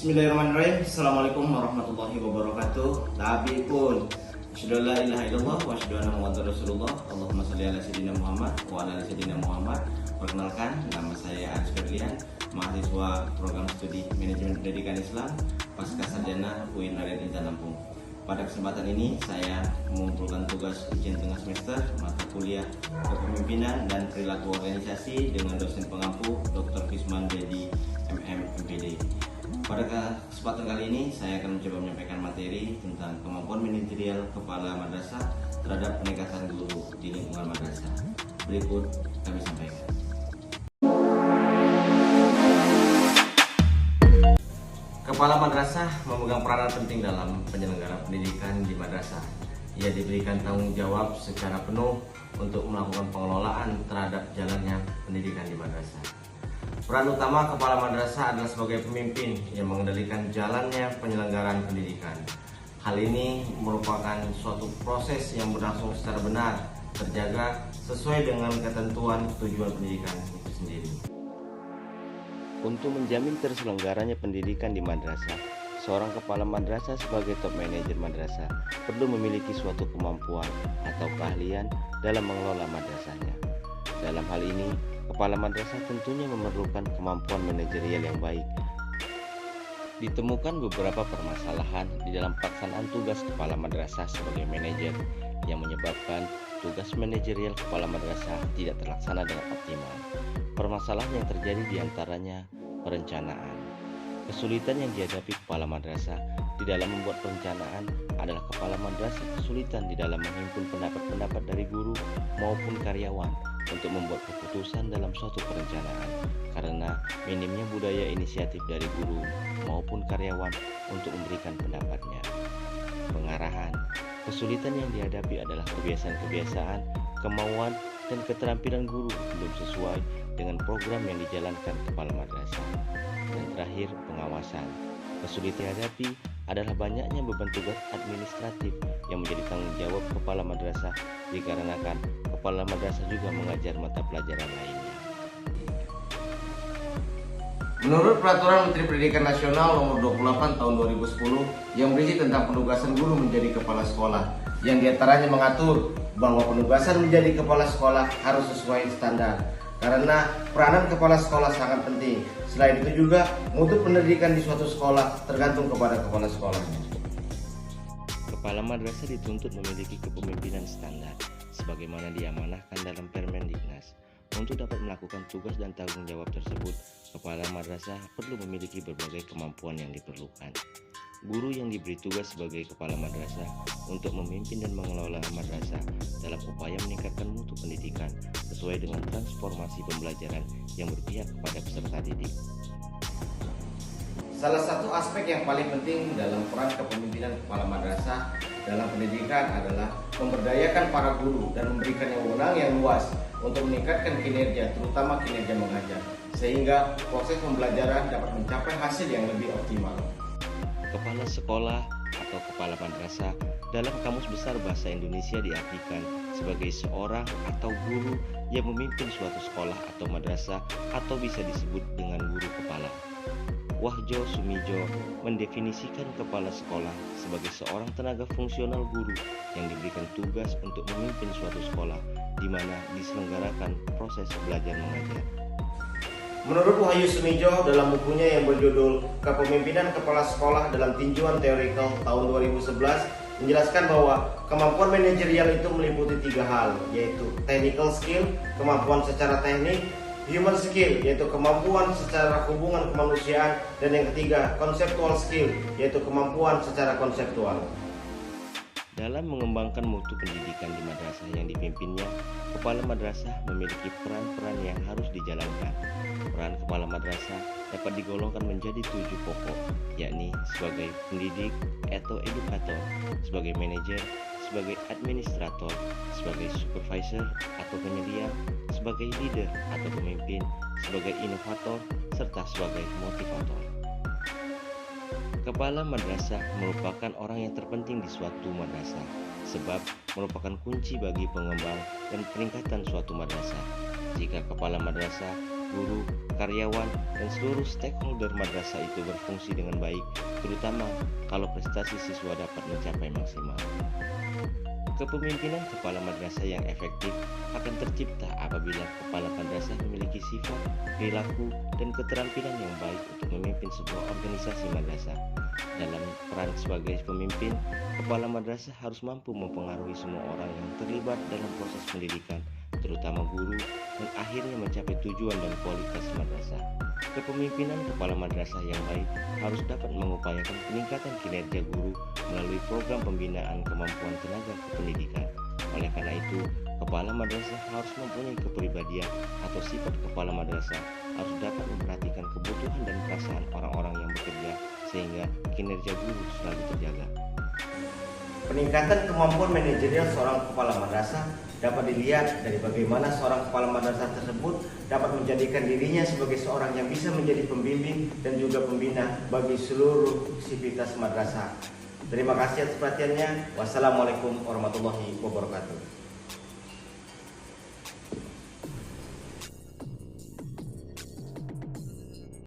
Bismillahirrahmanirrahim. Assalamualaikum warahmatullahi wabarakatuh. Tapi pun asyhadu an la ilaha illallah wa asyhadu anna muhammadar rasulullah. Allahumma shalli ala sayyidina Muhammad wa ala ali sayyidina Muhammad. Perkenalkan, nama saya Aris Ferdian, mahasiswa program studi manajemen pendidikan Islam pasca sarjana UIN Raden Intan Lampung. Pada kesempatan ini saya mengumpulkan tugas ujian tengah semester mata kuliah kepemimpinan dan perilaku organisasi dengan dosen pengampu Dr. Fisman Dedi MM MPD. Pada kesempatan kali ini saya akan mencoba menyampaikan materi tentang kemampuan manajerial kepala madrasah terhadap peningkatan guru di lingkungan madrasah. Berikut kami sampaikan. Kepala madrasah memegang peranan penting dalam penyelenggaraan pendidikan di madrasah. Ia diberikan tanggung jawab secara penuh untuk melakukan pengelolaan terhadap jalannya pendidikan di madrasah. Peran utama kepala madrasah adalah sebagai pemimpin yang mengendalikan jalannya penyelenggaraan pendidikan. Hal ini merupakan suatu proses yang berlangsung secara benar, terjaga sesuai dengan ketentuan tujuan pendidikan itu sendiri. Untuk menjamin terselenggaranya pendidikan di madrasah, seorang kepala madrasah sebagai top manajer madrasah perlu memiliki suatu kemampuan atau keahlian dalam mengelola madrasahnya. Dalam hal ini, kepala madrasah tentunya memerlukan kemampuan manajerial yang baik. Ditemukan beberapa permasalahan di dalam pelaksanaan tugas kepala madrasah sebagai manajer yang menyebabkan tugas manajerial kepala madrasah tidak terlaksana dengan optimal. Permasalahan yang terjadi diantaranya perencanaan. Kesulitan yang dihadapi kepala madrasah di dalam membuat perencanaan adalah kepala madrasah kesulitan di dalam menghimpun pendapat-pendapat dari guru maupun karyawan untuk membuat keputusan dalam suatu perencanaan karena minimnya budaya inisiatif dari guru maupun karyawan untuk memberikan pendapatnya. Pengarahan. Kesulitan yang dihadapi adalah kebiasaan-kebiasaan, kemauan, dan keterampilan guru belum sesuai dengan program yang dijalankan kepala madrasah. Dan terakhir, pengawasan. Kesulitan yang dihadapi adalah banyaknya beban tugas administratif yang menjadi tanggung jawab kepala madrasah dikarenakan kepala madrasah juga mengajar mata pelajaran lainnya. Menurut Peraturan Menteri Pendidikan Nasional Nomor 28 Tahun 2010 yang berisi tentang penugasan guru menjadi kepala sekolah, yang diantaranya mengatur bahwa penugasan menjadi kepala sekolah harus sesuai standar karena peranan kepala sekolah sangat penting. Selain itu juga mutu pendidikan di suatu sekolah tergantung kepada kepala sekolahnya. Kepala madrasah dituntut memiliki kepemimpinan standar sebagaimana diamanahkan dalam Permendiknas. Untuk dapat melakukan tugas dan tanggung jawab tersebut, kepala madrasah perlu memiliki berbagai kemampuan yang diperlukan. Guru yang diberi tugas sebagai kepala madrasah untuk memimpin dan mengelola madrasah dalam upaya meningkatkan mutu pendidikan sesuai dengan transformasi pembelajaran yang berpihak kepada peserta didik. Salah satu aspek yang paling penting dalam peran kepemimpinan kepala madrasah dalam pendidikan adalah memberdayakan para guru dan memberikan wewenang yang luas untuk meningkatkan kinerja, terutama kinerja mengajar, sehingga proses pembelajaran dapat mencapai hasil yang lebih optimal. Kepala sekolah atau kepala madrasah dalam Kamus Besar Bahasa Indonesia diartikan sebagai seorang atau guru yang memimpin suatu sekolah atau madrasah atau bisa disebut dengan guru kepala. Wahjo Sumijo mendefinisikan kepala sekolah sebagai seorang tenaga fungsional guru yang diberikan tugas untuk memimpin suatu sekolah di mana diselenggarakan proses belajar mengajar. Menurut Wahyu Sumijo dalam bukunya yang berjudul Kepemimpinan Kepala Sekolah dalam Tinjauan Teorikal tahun 2011 menjelaskan bahwa kemampuan manajerial itu meliputi 3 hal, yaitu technical skill, kemampuan secara teknik, human skill, yaitu kemampuan secara hubungan kemanusiaan, dan yang ketiga, conceptual skill, yaitu kemampuan secara konseptual. Dalam mengembangkan mutu pendidikan di madrasah yang dipimpinnya, kepala madrasah memiliki peran-peran yang harus dijalankan. Peran kepala madrasah dapat digolongkan menjadi 7 pokok, yakni sebagai pendidik atau edukator, sebagai manajer, sebagai administrator, sebagai supervisor atau penyedia, sebagai leader atau pemimpin, sebagai inovator, serta sebagai motivator. Kepala madrasah merupakan orang yang terpenting di suatu madrasah, sebab merupakan kunci bagi pengembang dan peningkatan suatu madrasah. Jika kepala madrasah guru, karyawan, dan seluruh stakeholder madrasah itu berfungsi dengan baik, terutama kalau prestasi siswa dapat mencapai maksimal. Kepemimpinan kepala madrasah yang efektif akan tercipta apabila kepala madrasah memiliki sifat, perilaku, dan keterampilan yang baik untuk memimpin sebuah organisasi madrasah. Dalam peran sebagai pemimpin, kepala madrasah harus mampu mempengaruhi semua orang yang terlibat dalam proses pendidikan, terutama guru, dan akhirnya mencapai tujuan dan kualitas madrasah. Kepemimpinan kepala madrasah yang baik harus dapat mengupayakan peningkatan kinerja guru melalui program pembinaan kemampuan tenaga kependidikan. Oleh karena itu, kepala madrasah harus mempunyai kepribadian atau sifat kepala madrasah harus dapat memperhatikan kebutuhan dan perasaan orang-orang yang bekerja sehingga kinerja guru selalu terjaga. Peningkatan kemampuan manajerial seorang kepala madrasah dapat dilihat dari bagaimana seorang kepala madrasah tersebut dapat menjadikan dirinya sebagai seorang yang bisa menjadi pembimbing dan juga pembina bagi seluruh sivitas madrasah. Terima kasih atas perhatiannya. Wassalamualaikum warahmatullahi wabarakatuh.